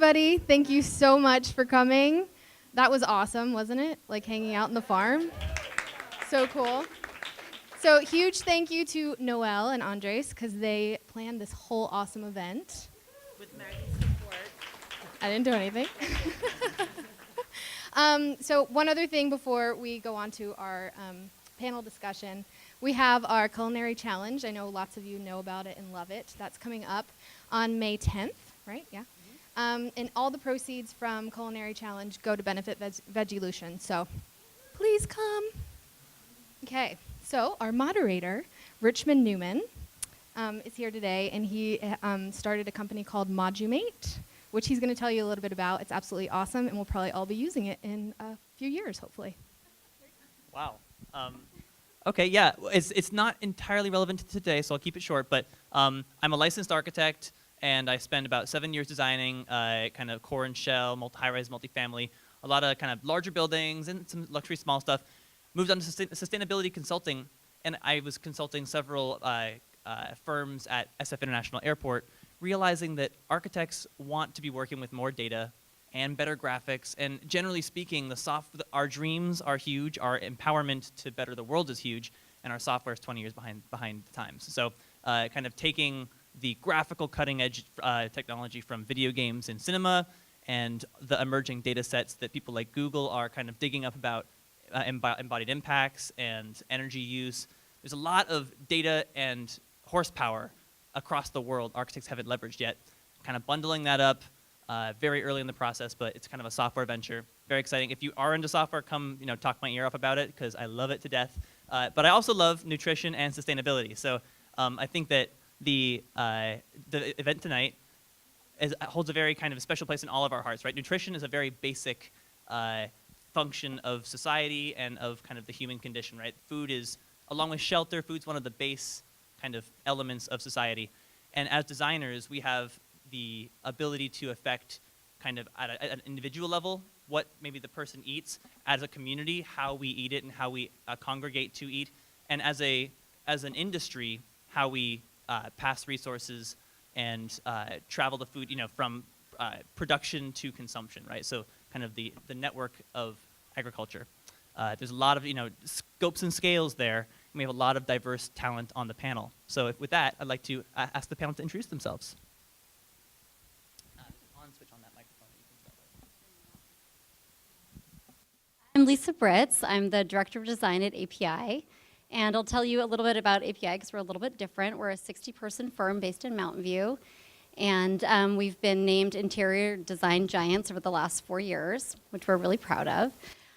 everybody. Thank you so much for coming. That was awesome, wasn't it? Like hanging out in the farm. So cool. So huge thank you to Noelle and Andres because they planned this whole awesome event. With Maggie's support. I didn't do anything. So one other thing before we go on to our panel discussion. We have our culinary challenge. I know lots of you know about it and love it. That's coming up on May 10th, right? Yeah. And all the proceeds from culinary challenge go to benefit Veggielution. So please come. Okay. So our moderator, Richmond Newman, is here today, and he started a company called Modumate, which he's going to tell you a little bit about. It's absolutely awesome, and we'll probably all be using it in a few years, hopefully. Wow. Okay, yeah, it's not entirely relevant to today, so I'll keep it short, but I'm a licensed architect, and I spend about 7 years designing kind of core and shell, high-rise multifamily, a lot of kind of larger buildings and some luxury small stuff. Moved on to sustainability consulting, and I was consulting several firms at SF International Airport, realizing that architects want to be working with more data and better graphics, and generally speaking, our dreams are huge, our empowerment to better the world is huge, and our software is 20 years behind the times. So kind of taking the graphical cutting edge technology from video games and cinema and the emerging data sets that people like Google are kind of digging up about embodied impacts and energy use. There's a lot of data and horsepower across the world architects haven't leveraged yet. Kind of bundling that up very early in the process, but it's kind of a software venture. Very exciting. If you are into software, come talk my ear off about it because I love it to death. But I also love nutrition and sustainability. So I think that the event tonight holds a very kind of special place in all of our hearts, right? Nutrition is a very basic function of society and of kind of the human condition, right? Food is, along with shelter, food's one of the base kind of elements of society. And as designers, we have the ability to affect kind of at an individual level what maybe the person eats, as a community, how we eat it and how we congregate to eat, and as an industry, how we pass resources and travel the food, from production to consumption, right? So kind of the network of agriculture. There's a lot of scopes and scales there, and we have a lot of diverse talent on the panel. So with that, I'd like to ask the panel to introduce themselves. Switch on that microphone. I'm Lisa Britz. I'm the Director of Design at API. And I'll tell you a little bit about API because we're a little bit different. We're a 60-person firm based in Mountain View. And we've been named Interior Design Giants over the last 4 years, which we're really proud of.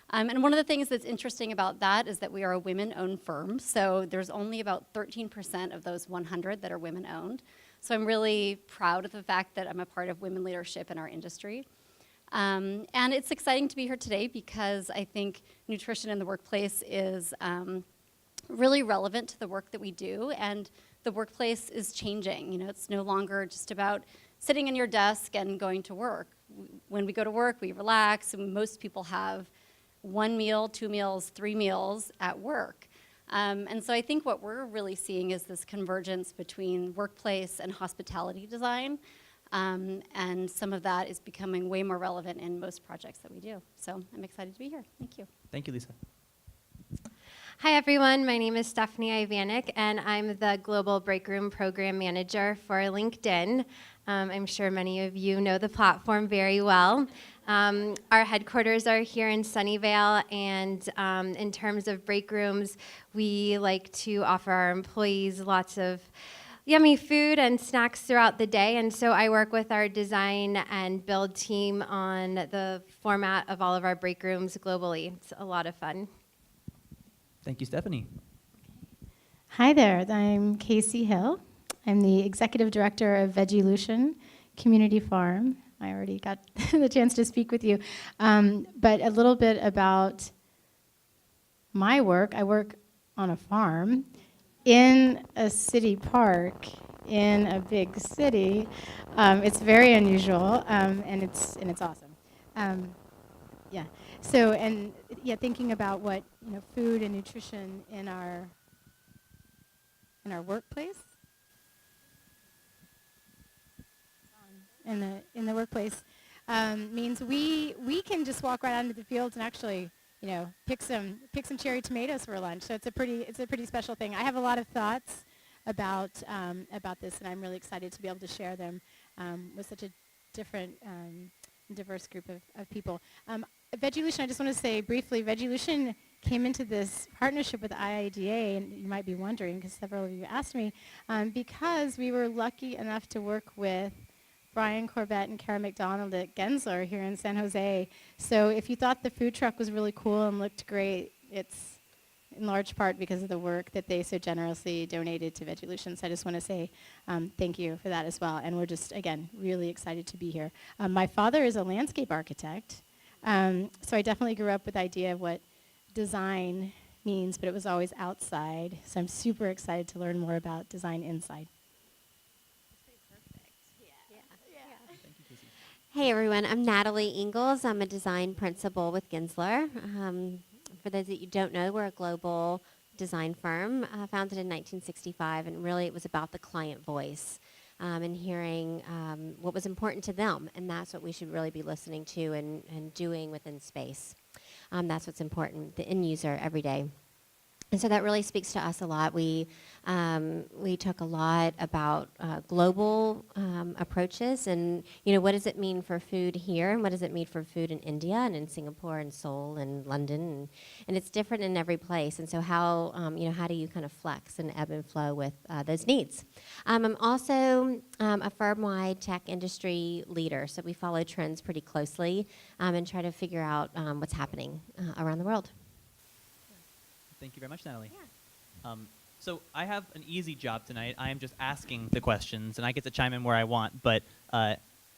And one of the things that's interesting about that is that we are a women-owned firm. So there's only about 13% of those 100 that are women-owned. So I'm really proud of the fact that I'm a part of women leadership in our industry. And it's exciting to be here today because I think nutrition in the workplace is really relevant to the work that we do, and the workplace is changing. It's no longer just about sitting in your desk and going to work. When we go to work, we relax, and most people have 1 meal, 2 meals, 3 meals at work. And so I think what we're really seeing is this convergence between workplace and hospitality design, and some of that is becoming way more relevant in most projects that we do. So I'm excited to be here. Thank you. Thank you, Lisa. Hi, everyone. My name is Stephanie Ivanek, and I'm the Global Breakroom Program Manager for LinkedIn. I'm sure many of you know the platform very well. Our headquarters are here in Sunnyvale, and in terms of break rooms, we like to offer our employees lots of yummy food and snacks throughout the day, and so I work with our design and build team on the format of all of our break rooms globally. It's a lot of fun. Thank you, Stephanie. Hi there, I'm Cayce Hill. I'm the Executive Director of Veggielution Community Farm. I already got the chance to speak with you. But a little bit about my work. I work on a farm in a city park in a big city. It's very unusual, and it's awesome. Yeah. So thinking about what food and nutrition in our workplace. In the workplace, means we can just walk right out into the fields and actually, pick some cherry tomatoes for lunch. So it's a pretty special thing. I have a lot of thoughts about this, and I'm really excited to be able to share them with such a different, diverse group of people. Veggielution, I just want to say briefly, Veggielution came into this partnership with IIDA, and you might be wondering, because several of you asked me, because we were lucky enough to work with Brian Corbett and Kara McDonald at Gensler here in San Jose. So if you thought the food truck was really cool and looked great, it's in large part because of the work that they so generously donated to Veggielution. So I just want to say thank you for that as well. And we're just, again, really excited to be here. My father is a landscape architect, so I definitely grew up with the idea of what design means, but it was always outside. So I'm super excited to learn more about design inside. Hey everyone, I'm Natalie Engels. I'm a design principal with Gensler. For those that you don't know, we're a global design firm founded in 1965, and really it was about the client voice and hearing what was important to them, and that's what we should really be listening to and doing within space. That's what's important, the end user every day. And so that really speaks to us a lot. We talk a lot about global approaches, and what does it mean for food here, and what does it mean for food in India and in Singapore and Seoul and London, and it's different in every place. And so how how do you kind of flex and ebb and flow with those needs? I'm also a firm-wide tech industry leader, so we follow trends pretty closely and try to figure out what's happening around the world. Thank you very much, Natalie. Yeah. So I have an easy job tonight. I am just asking the questions, and I get to chime in where I want. But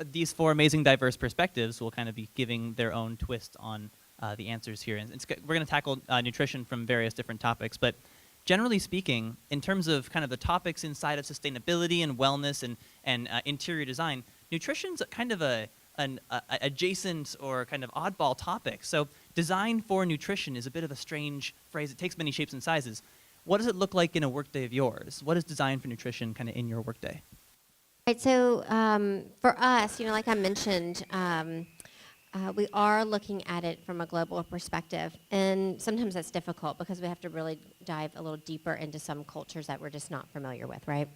these four amazing, diverse perspectives will kind of be giving their own twist on the answers here. And we're going to tackle nutrition from various different topics. But generally speaking, in terms of kind of the topics inside of sustainability and wellness and interior design, nutrition's kind of an adjacent or kind of oddball topic. So design for nutrition is a bit of a strange phrase. It takes many shapes and sizes. What does it look like in a workday of yours? What is design for nutrition kind of in your workday? Right, so for us, like I mentioned, we are looking at it from a global perspective, and sometimes that's difficult because we have to really dive a little deeper into some cultures that we're just not familiar with, right?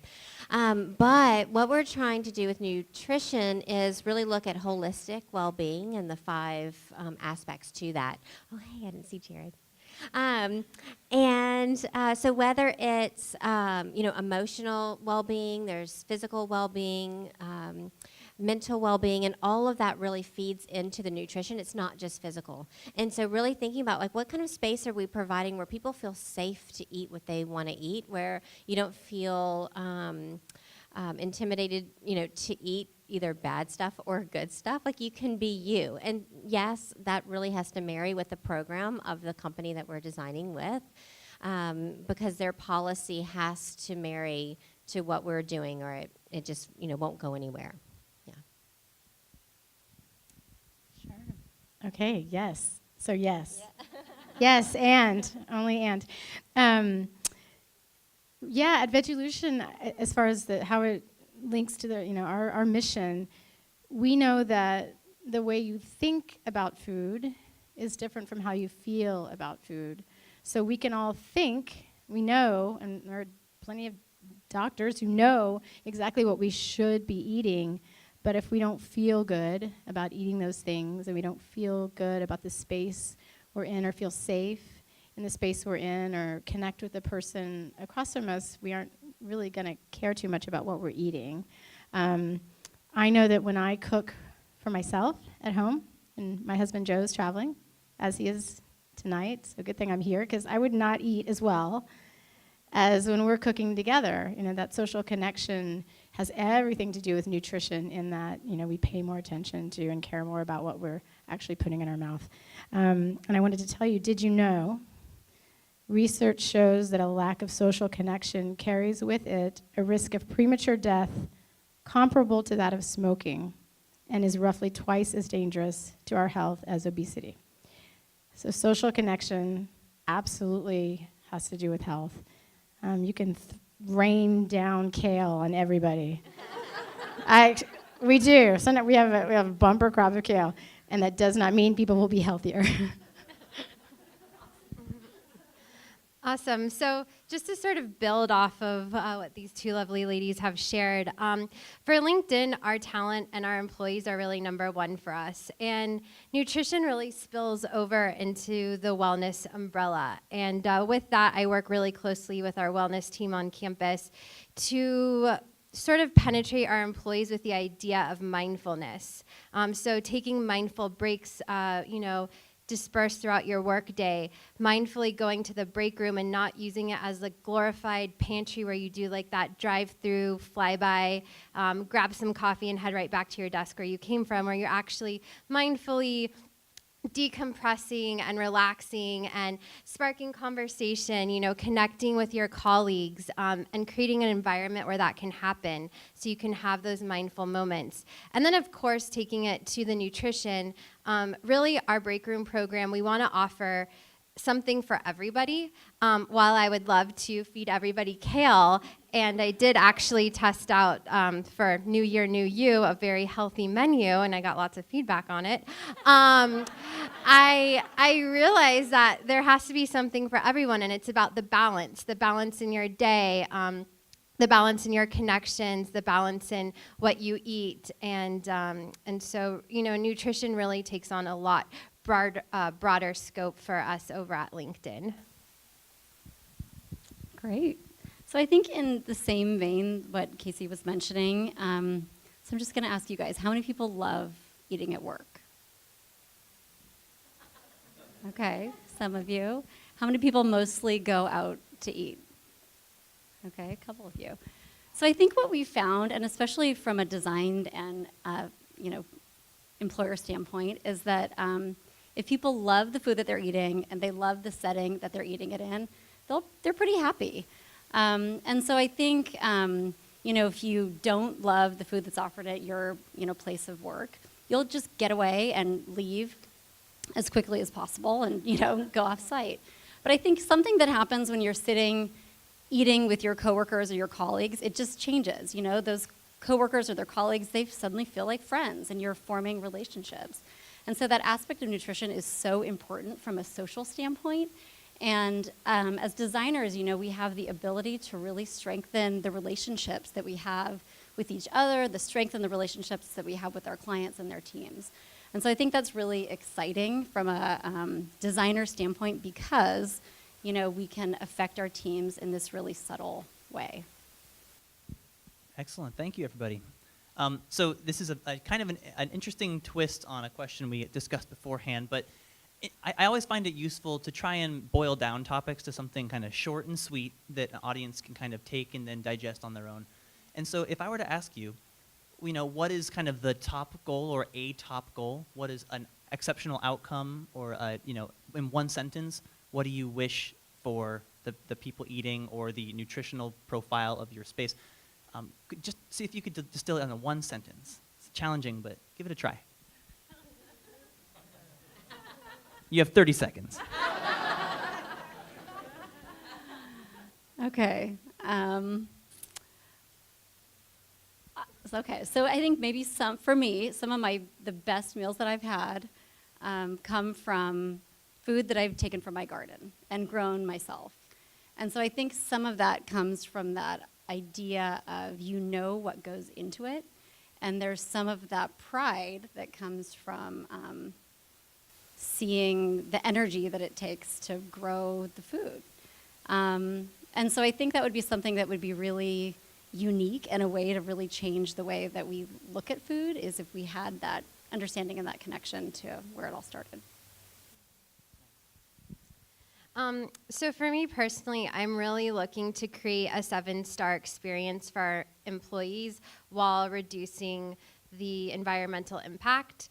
But what we're trying to do with nutrition is really look at holistic well-being and the 5 aspects to that. Oh, hey, I didn't see Jared. So whether it's emotional well-being, there's physical well-being, mental well-being, and all of that really feeds into the nutrition. It's not just physical. And so really thinking about what kind of space are we providing where people feel safe to eat what they want to eat, where you don't feel intimidated, to eat either bad stuff or good stuff. Like, you can be you. And yes, that really has to marry with the program of the company that we're designing with, because their policy has to marry to what we're doing, or it just won't go anywhere. Yeah. Sure. Okay. Yes. So yes. Yeah. Yes, and only and. Yeah, at Veggielution, as far as how it links to our mission, we know that the way you think about food is different from how you feel about food. So we can all think, we know, and there are plenty of doctors who know exactly what we should be eating, but if we don't feel good about eating those things, and we don't feel good about the space we're in, or feel safe in the space we're in, or connect with the person across from us, we aren't really going to care too much about what we're eating. I know that when I cook for myself at home, and my husband Joe is traveling, as he is tonight, so good thing I'm here, because I would not eat as well as when we're cooking together. That social connection has everything to do with nutrition, in that we pay more attention to and care more about what we're actually putting in our mouth. And I wanted to tell you, did you know research shows that a lack of social connection carries with it a risk of premature death comparable to that of smoking, and is roughly twice as dangerous to our health as obesity. So social connection absolutely has to do with health. You can rain down kale on everybody. We do. So we have a bumper crop of kale, and that does not mean people will be healthier. Awesome. So just to sort of build off of what these two lovely ladies have shared, for LinkedIn, our talent and our employees are really number one for us. And nutrition really spills over into the wellness umbrella. And with that, I work really closely with our wellness team on campus to sort of penetrate our employees with the idea of mindfulness. So taking mindful breaks, dispersed throughout your workday, mindfully going to the break room and not using it as a glorified pantry where you do like that drive-through, flyby, grab some coffee and head right back to your desk where you came from, where you're actually mindfully decompressing and relaxing and sparking conversation, connecting with your colleagues, and creating an environment where that can happen so you can have those mindful moments. And then, of course, taking it to the nutrition, really our break room program, we want to offer something for everybody. While I would love to feed everybody kale, and I did actually test out for New Year, New You, a very healthy menu, and I got lots of feedback on it. I realized that there has to be something for everyone, and it's about the balance in your day, the balance in your connections, the balance in what you eat, and so nutrition really takes on a lot broader scope for us over at LinkedIn. Great. So I think in the same vein, what Cayce was mentioning, so I'm just going to ask you guys, how many people love eating at work? Okay, some of you. How many people mostly go out to eat? Okay, a couple of you. So I think what we found, and especially from a design and employer standpoint, is that if people love the food that they're eating and they love the setting that they're eating it in, they're pretty happy. And so I think if you don't love the food that's offered at your place of work, you'll just get away and leave as quickly as possible and go off site. But I think something that happens when you're sitting eating with your coworkers or your colleagues, it just changes. Those coworkers or their colleagues, they suddenly feel like friends and you're forming relationships. And so that aspect of nutrition is so important from a social standpoint. And as designers, we have the ability to really strengthen the relationships that we have with each other, strengthen the relationships that we have with our clients and their teams. And so I think that's really exciting from a designer standpoint because, we can affect our teams in this really subtle way. Excellent. Thank you, everybody. So this is a kind of an interesting twist on a question we discussed beforehand, but I always find it useful to try and boil down topics to something kind of short and sweet that an audience can kind of take and then digest on their own. And so if I were to ask you, what is kind of the top goal or a top goal? What is an exceptional outcome or, in one sentence, what do you wish for the people eating or the nutritional profile of your space? Just see if you could distill it in one sentence. It's challenging, but give it a try. You have 30 seconds. Okay. Okay, so I think maybe some of the best meals that I've had come from food that I've taken from my garden and grown myself. And so I think some of that comes from that idea of what goes into it, and there's some of that pride that comes from seeing the energy that it takes to grow the food. And so I think that would be something that would be really unique and a way to really change the way that we look at food is if we had that understanding and that connection to where it all started. So for me personally, I'm really looking to create a 7-star experience for our employees while reducing the environmental impact.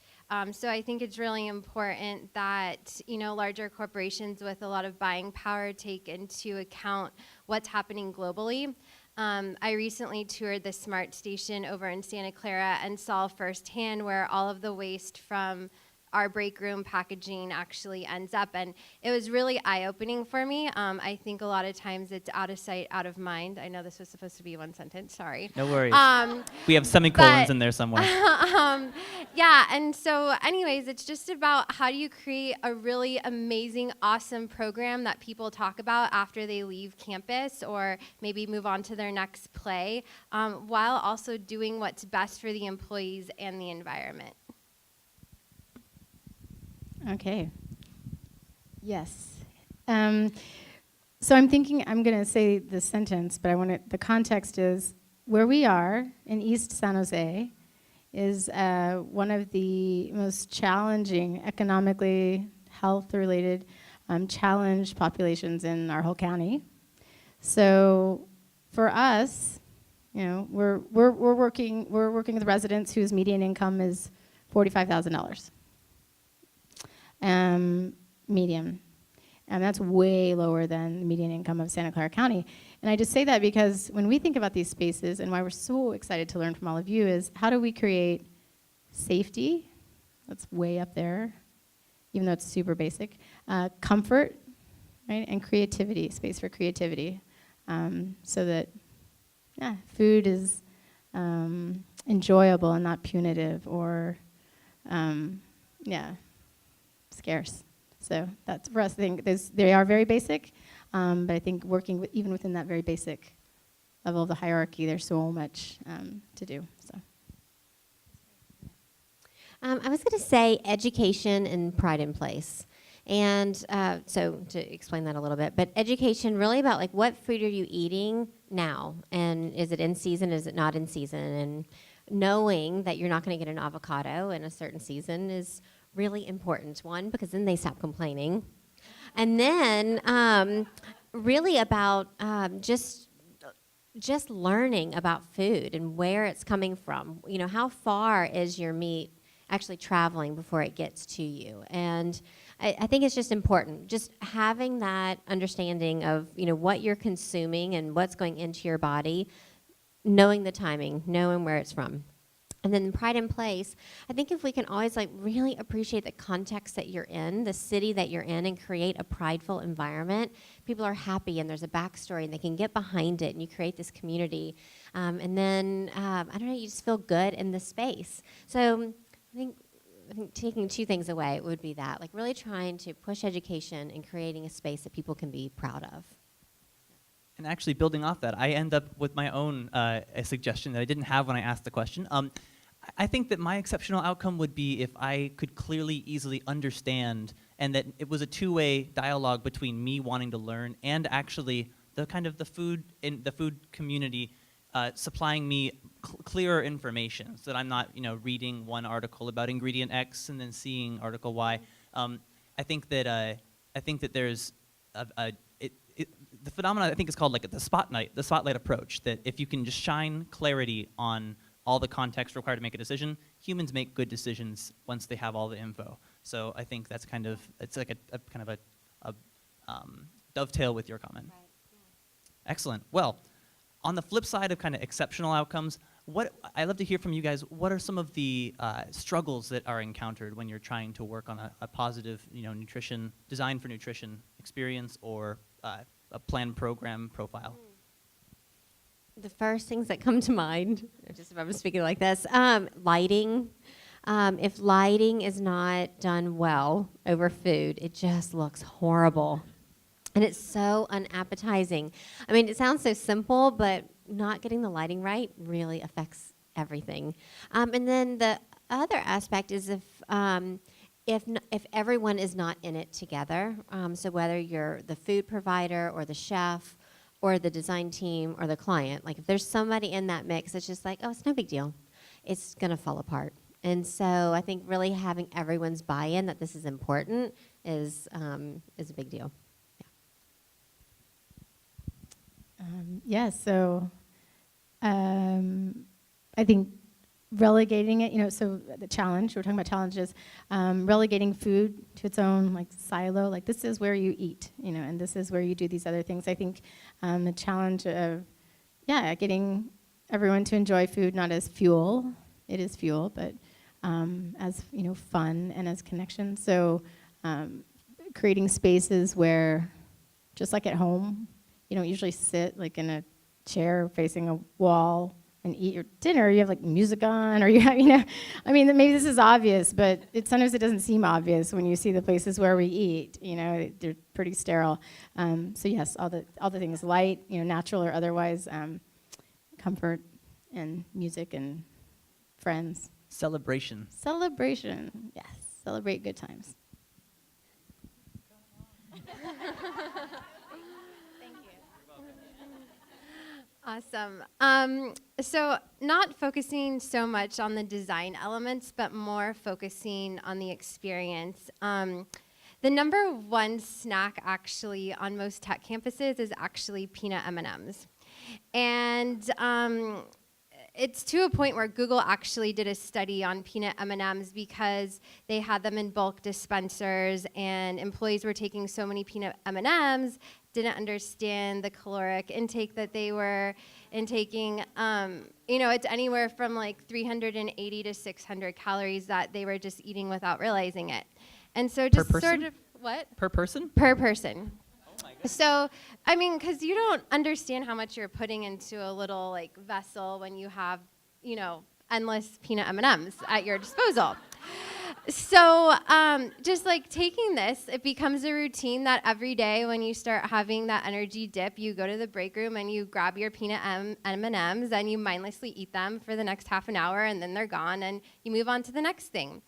So I think it's really important that, larger corporations with a lot of buying power take into account what's happening globally. I recently toured the SMART station over in Santa Clara and saw firsthand where all of the waste from our break room packaging actually ends up. And it was really eye-opening for me. I think a lot of times it's out of sight, out of mind. I know this was supposed to be one sentence, sorry. No worries. We have semicolons in there somewhere. Yeah, and so anyways, it's just about how do you create a really amazing, awesome program that people talk about after they leave campus or maybe move on to their next play, while also doing what's best for the employees and the environment. Okay. Yes. So I'm thinking I'm going to say the sentence, but the context is where we are in East San Jose is one of the most challenging economically health-related challenged populations in our whole county. So for us, we're working with residents whose median income is $45,000. Median. And that's way lower than the median income of Santa Clara County. And I just say that because when we think about these spaces and why we're so excited to learn from all of you is how do we create safety? That's way up there, even though it's super basic. Comfort, right? And creativity, space for creativity. So that, food is enjoyable and not punitive or, scarce. So that's for us. I think they are very basic, but I think working even within that very basic level of the hierarchy, there's so much to do. So. I was going to say education and pride in place. And so to explain that a little bit, but education really about like what food are you eating now? And is it in season? Is it not in season? And knowing that you're not going to get an avocado in a certain season is really important. One, because then they stop complaining. And then really about just learning about food and where it's coming from. How far is your meat actually traveling before it gets to you? And I think it's just important, just having that understanding of, what you're consuming and what's going into your body, knowing the timing, knowing where it's from. And then pride in place, I think if we can always really appreciate the context that you're in, the city that you're in, and create a prideful environment, people are happy and there's a backstory and they can get behind it and you create this community. And then, you just feel good in the space. So I think taking two things away would be that, really trying to push education and creating a space that people can be proud of. And actually building off that, I end up with my own a suggestion that I didn't have when I asked the question. I think that my exceptional outcome would be if I could clearly, easily understand, and that it was a two-way dialogue between me wanting to learn and actually the kind of the food community supplying me clearer information, so that I'm not reading one article about ingredient X and then seeing article Y. I think that there's the phenomenon I think is called the spotlight approach. That if you can just shine clarity on all the context required to make a decision, humans make good decisions once they have all the info. So I think that's it's like a kind of a dovetail with your comment. Right. Yeah. Excellent. Well, on the flip side of kind of exceptional outcomes, I'd love to hear from you guys. What are some of the struggles that are encountered when you're trying to work on a positive, nutrition design for nutrition experience or a planned program profile? The first things that come to mind, just if I'm speaking like this, lighting. If lighting is not done well over food, it just looks horrible. And it's so unappetizing. I mean, it sounds so simple, but not getting the lighting right really affects everything. And then the other aspect is if everyone is not in it together, so whether you're the food provider or the chef or the design team or the client, if there's somebody in that mix, it's just it's no big deal. It's gonna fall apart. And so I think really having everyone's buy-in that this is important is a big deal. So I think relegating it, so the challenge, we're talking about challenges, relegating food to its own silo, this is where you eat, and this is where you do these other things. I think the challenge of, getting everyone to enjoy food not as fuel, it is fuel, but as fun and as connection. So creating spaces where, just like at home, you don't usually sit like in a chair facing a wall and eat your dinner. You have like music on, or you have, I mean, maybe this is obvious, but sometimes it doesn't seem obvious when you see the places where we eat. They're pretty sterile. So yes, all the things, light, natural or otherwise, comfort and music and friends. Celebration. Celebration, yes, celebrate good times. Awesome. So not focusing so much on the design elements, but more focusing on the experience. The number one snack actually on most tech campuses is actually peanut M&Ms. And it's to a point where Google actually did a study on peanut M&Ms because they had them in bulk dispensers and employees were taking so many peanut M&Ms, didn't understand the caloric intake that they were intaking. It's anywhere from like 380 to 600 calories that they were just eating without realizing it. And so just sort of, what? Per person? Per person. So, because you don't understand how much you're putting into a little like vessel when you have, endless peanut M&Ms at your disposal. So, just like taking this, it becomes a routine that every day when you start having that energy dip, you go to the break room and you grab your peanut M&Ms and you mindlessly eat them for the next half an hour and then they're gone and you move on to the next thing.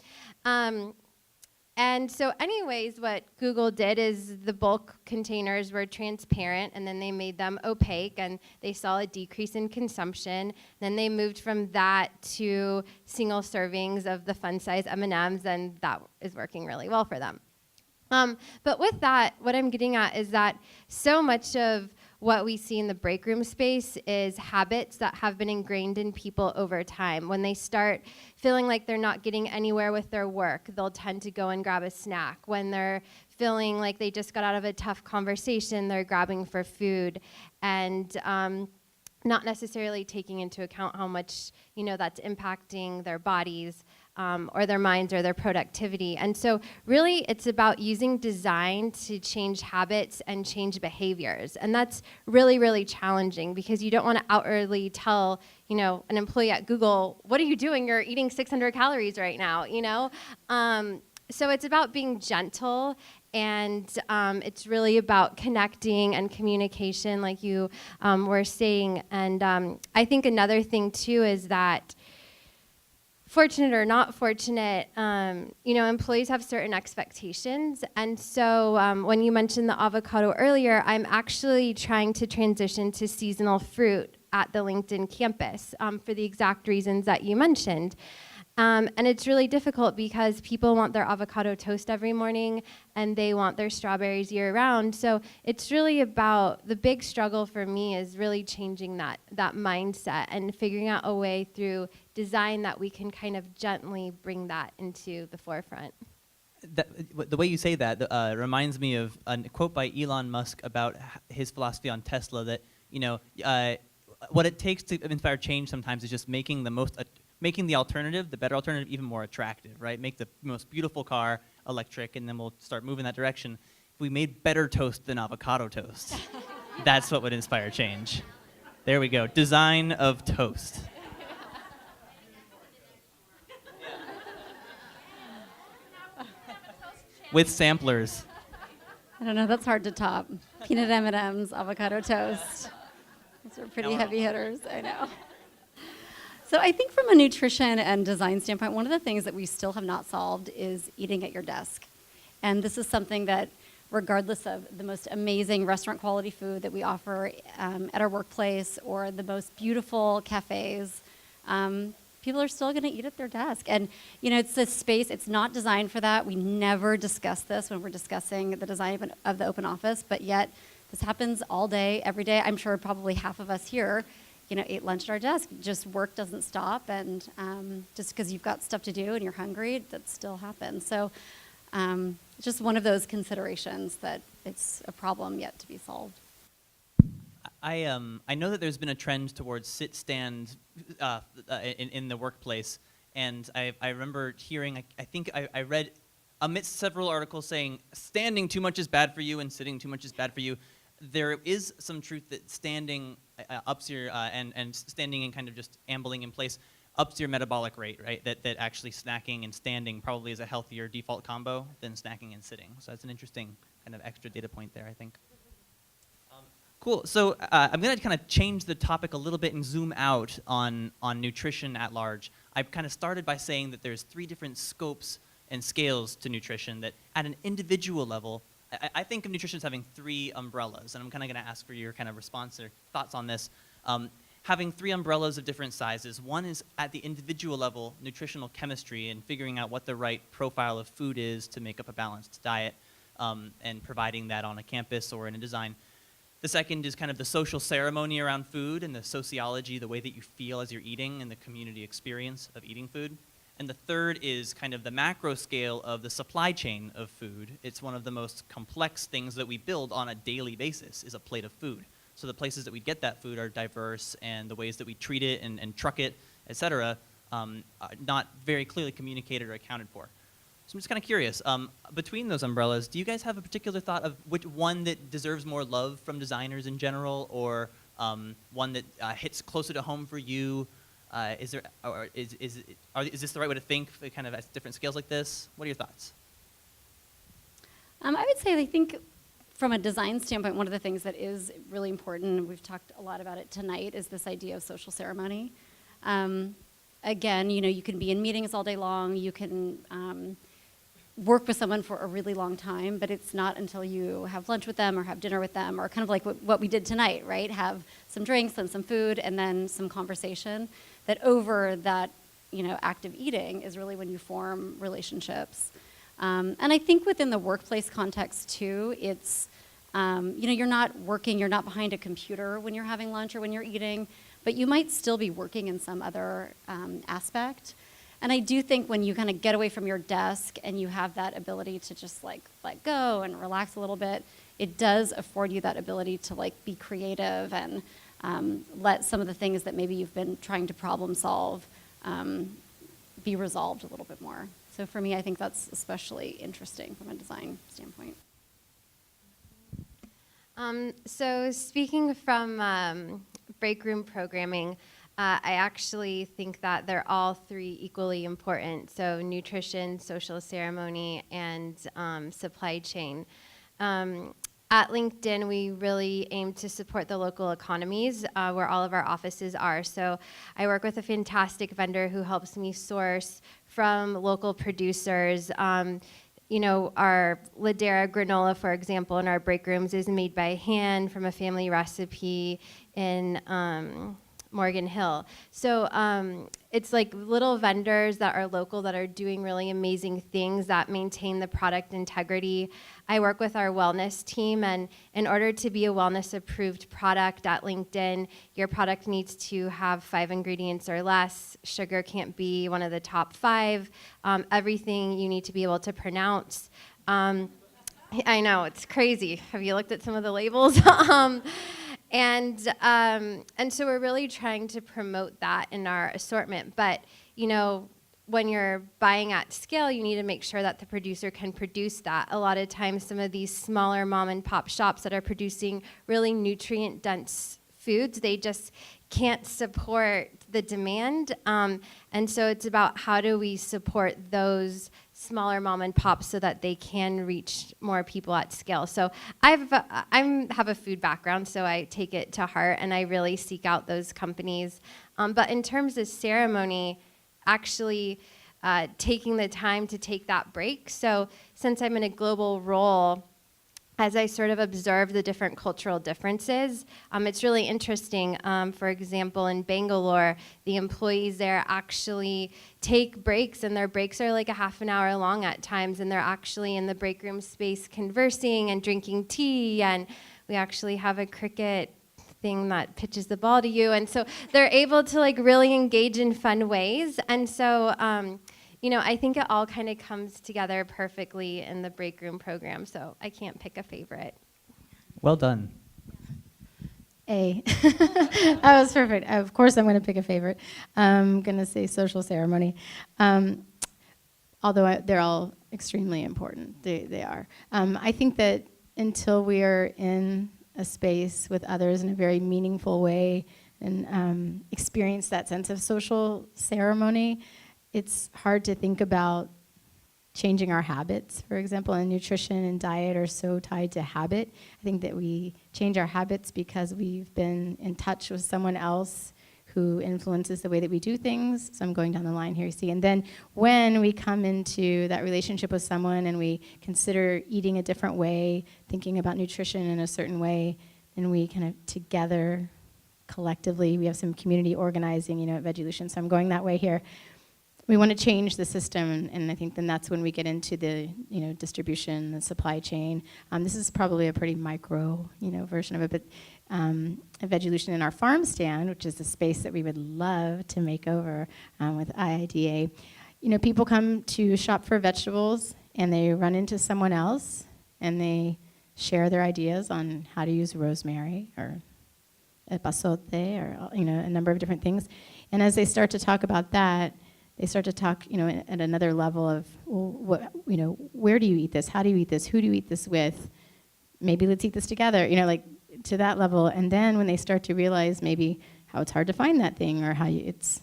And so anyways, what Google did is the bulk containers were transparent and then they made them opaque and they saw a decrease in consumption. Then they moved from that to single servings of the fun size M&Ms and that is working really well for them. But with that, what I'm getting at is that so much of what we see in the break room space is habits that have been ingrained in people over time. When they start feeling like they're not getting anywhere with their work, they'll tend to go and grab a snack. When they're feeling like they just got out of a tough conversation, they're grabbing for food and not necessarily taking into account how much that's impacting their bodies or their minds or their productivity. And so really it's about using design to change habits and change behaviors. And that's really, really challenging because you don't want to outwardly tell, an employee at Google, what are you doing? You're eating 600 calories right now, So it's about being gentle and it's really about connecting and communication like you were saying. And I think another thing too is that fortunate or not fortunate, employees have certain expectations. And so when you mentioned the avocado earlier, I'm actually trying to transition to seasonal fruit at the LinkedIn campus for the exact reasons that you mentioned. And it's really difficult because people want their avocado toast every morning and they want their strawberries year round. So it's really about, the big struggle for me is really changing that mindset and figuring out a way through design that we can kind of gently bring that into the forefront. The way you say that reminds me of a quote by Elon Musk about his philosophy on Tesla that, what it takes to inspire change sometimes is just making the alternative, the better alternative, even more attractive, right? Make the most beautiful car electric, and then we'll start moving that direction. If we made better toast than avocado toast, that's what would inspire change. There we go. Design of toast. With samplers. I don't know, that's hard to top. Peanut M&Ms, avocado toast. Those are pretty heavy hitters, I know. So I think from a nutrition and design standpoint, one of the things that we still have not solved is eating at your desk. And this is something that, regardless of the most amazing restaurant quality food that we offer at our workplace or the most beautiful cafes, people are still going to eat at their desk. And, it's a space, it's not designed for that. We never discuss this when we're discussing the design of the open office, but yet this happens all day, every day. I'm sure probably half of us here ate lunch at our desk. Just work doesn't stop, and just because you've got stuff to do and you're hungry, that still happens. So just one of those considerations that it's a problem yet to be solved. I know that there's been a trend towards sit-stand in the workplace, and I remember hearing, I think I read amidst several articles saying standing too much is bad for you and sitting too much is bad for you. There is some truth that standing ups your, and standing and kind of just ambling in place ups your metabolic rate, right? That actually snacking and standing probably is a healthier default combo than snacking and sitting. So that's an interesting kind of extra data point there, I think. Cool. So I'm going to kind of change the topic a little bit and zoom out on nutrition at large. I kind of started by saying that there's 3 different scopes and scales to nutrition that at an individual level, I think of nutrition as having 3 umbrellas, and I'm kind of going to ask for your kind of response or thoughts on this. Having 3 umbrellas of different sizes. One is at the individual level, nutritional chemistry, and figuring out what the right profile of food is to make up a balanced diet, and providing that on a campus or in a design. The second is kind of the social ceremony around food and the sociology, the way that you feel as you're eating and the community experience of eating food. And the third is kind of the macro scale of the supply chain of food. It's one of the most complex things that we build on a daily basis is a plate of food. So the places that we get that food are diverse, and the ways that we treat it and truck it, et cetera, are not very clearly communicated or accounted for. So I'm just kind of curious, between those umbrellas, do you guys have a particular thought of which one that deserves more love from designers in general, or one that hits closer to home for you? Is this the right way to think, kind of at different scales like this? What are your thoughts? I would say, I think from a design standpoint, one of the things that is really important, and we've talked a lot about it tonight, is this idea of social ceremony. Again, you can be in meetings all day long, you can work with someone for a really long time, but it's not until you have lunch with them or have dinner with them, or kind of like what we did tonight, right? Have some drinks and some food and then some conversation, that over that, act of eating is really when you form relationships. And I think within the workplace context too, it's, you're not working, you're not behind a computer when you're having lunch or when you're eating, but you might still be working in some other aspect. And I do think when you kind of get away from your desk and you have that ability to just like let go and relax a little bit, it does afford you that ability to like be creative and let some of the things that maybe you've been trying to problem solve be resolved a little bit more. So for me, I think that's especially interesting from a design standpoint. So speaking from break room programming, I actually think that they're all 3 equally important. So nutrition, social ceremony, and supply chain. At LinkedIn, we really aim to support the local economies where all of our offices are. So I work with a fantastic vendor who helps me source from local producers. Our Ladera granola, for example, in our break rooms is made by hand from a family recipe in Morgan Hill. So it's like little vendors that are local that are doing really amazing things that maintain the product integrity. I work with our wellness team, and in order to be a wellness approved product at LinkedIn, your product needs to have 5 ingredients or less. Sugar can't be one of the top 5. Everything you need to be able to pronounce. I know, it's crazy. Have you looked at some of the labels? And so we're really trying to promote that in our assortment. But, when you're buying at scale, you need to make sure that the producer can produce that. A lot of times, some of these smaller mom and pop shops that are producing really nutrient dense foods, they just can't support the demand. And so it's about how do we support those smaller mom and pops so that they can reach more people at scale. So I have a food background, so I take it to heart and I really seek out those companies. But in terms of ceremony, actually taking the time to take that break. So since I'm in a global role, as I sort of observe the different cultural differences, it's really interesting. For example, in Bangalore, the employees there actually take breaks, and their breaks are like a half an hour long at times, and they're actually in the break room space conversing and drinking tea, and we actually have a cricket thing that pitches the ball to you, and so they're able to like really engage in fun ways. And so I think it all kind of comes together perfectly in the break room program, so I can't pick a favorite. Well done. A. That was perfect. Of course, I'm going to pick a favorite. I'm going to say social ceremony. Although they're all extremely important. They are. I think that until we are in a space with others in a very meaningful way and experience that sense of social ceremony, it's hard to think about changing our habits, for example, and nutrition and diet are so tied to habit. I think that we change our habits because we've been in touch with someone else who influences the way that we do things. So I'm going down the line here, you see. And then when we come into that relationship with someone and we consider eating a different way, thinking about nutrition in a certain way, then we kind of together, collectively, we have some community organizing, at Veggielution. So I'm going that way here. We want to change the system, and I think then that's when we get into the, distribution, the supply chain. This is probably a pretty micro, version of it, but at Veggielution in our farm stand, which is the space that we would love to make over with IIDA, people come to shop for vegetables, and they run into someone else, and they share their ideas on how to use rosemary or epazote or, a number of different things. And as they start to talk about that, they start to talk, at another level of, well, where do you eat this? How do you eat this? Who do you eat this with? Maybe let's eat this together, to that level. And then when they start to realize maybe how it's hard to find that thing or how it's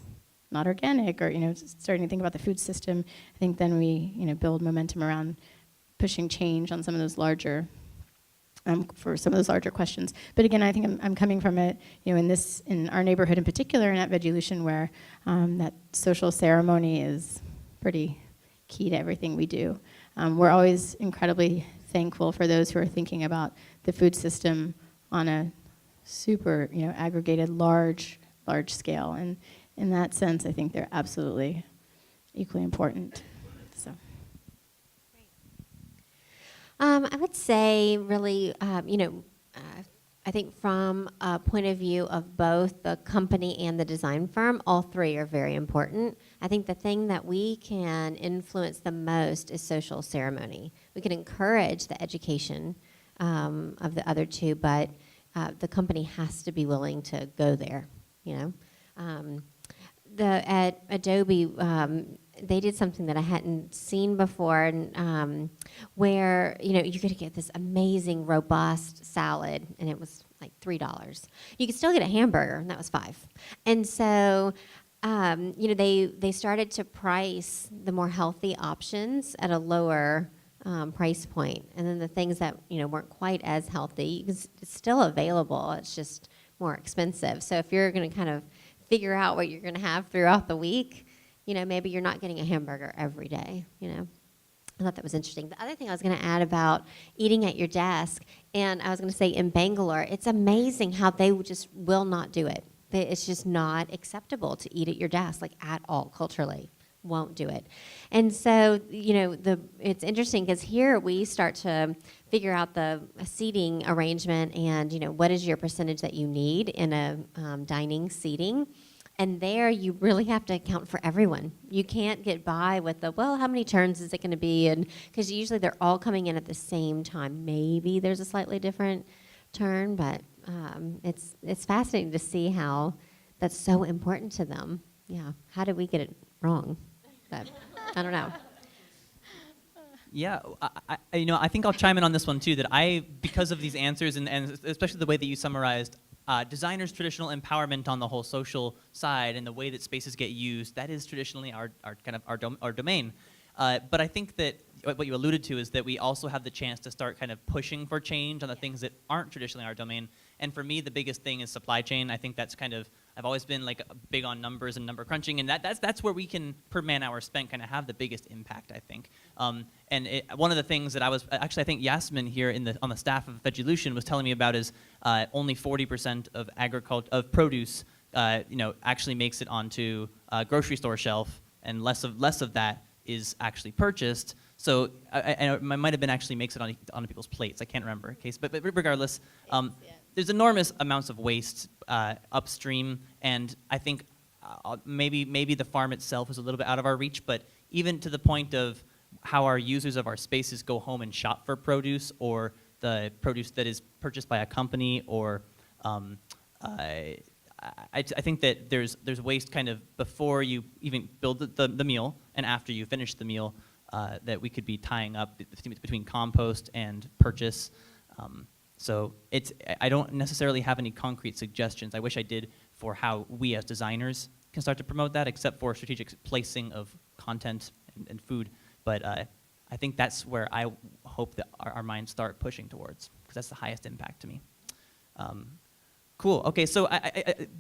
not organic or, starting to think about the food system, I think then we, build momentum around pushing change on some of those larger for some of those larger questions. But again, I think I'm coming from it, in our neighborhood in particular, and at Veggielution, where that social ceremony is pretty key to everything we do. We're always incredibly thankful for those who are thinking about the food system on a super, aggregated, large scale. And in that sense, I think they're absolutely equally important. So. I would say really, I think from a point of view of both the company and the design firm, all three are very important. I think the thing that we can influence the most is social ceremony. We can encourage the education of the other two, but the company has to be willing to go there, At Adobe, they did something that I hadn't seen before, and where you could get this amazing robust salad, and it was like $3. You could still get a hamburger, and that was $5. And so, they started to price the more healthy options at a lower price point, and then the things that weren't quite as healthy, it's still available. It's just more expensive. So if you're going to kind of figure out what you're going to have throughout the week, maybe you're not getting a hamburger every day, I thought that was interesting. The other thing I was going to add about eating at your desk, and I was going to say in Bangalore, it's amazing how they just will not do it. It's just not acceptable to eat at your desk, at all, culturally. Won't do it. And so, it's interesting because here we start to figure out the seating arrangement and, what is your percentage that you need in a dining seating. And there you really have to account for everyone. You can't get by with how many turns is it going to be? And because usually they're all coming in at the same time. Maybe there's a slightly different turn, but it's fascinating to see how that's so important to them. Yeah. How did we get it wrong? But I don't know. Yeah, I think I'll chime in on this one too. That because of these answers and especially the way that you summarized designers' traditional empowerment on the whole social side and the way that spaces get used, that is traditionally our domain. But I think that what you alluded to is that we also have the chance to start kind of pushing for change on the things that aren't traditionally our domain. And for me, the biggest thing is supply chain. I think that's I've always been big on numbers and number crunching, and that's where we can, per man hour spent, kind of have the biggest impact, I think. One of the things that I think Yasmin here on the staff of Veggielution was telling me about is only 40% of produce, actually makes it onto a grocery store shelf, and less of that is actually purchased. So it might have been actually makes it on people's plates. I can't remember, Cayce, but regardless. There's enormous amounts of waste upstream, and I think maybe the farm itself is a little bit out of our reach, but even to the point of how our users of our spaces go home and shop for produce, or the produce that is purchased by a company, or I think that there's waste kind of before you even build the meal and after you finish the meal that we could be tying up between compost and purchase. So I don't necessarily have any concrete suggestions. I wish I did for how we as designers can start to promote that, except for strategic placing of content and food. But I think that's where I hope that our minds start pushing towards, because that's the highest impact to me. Cool. Okay, so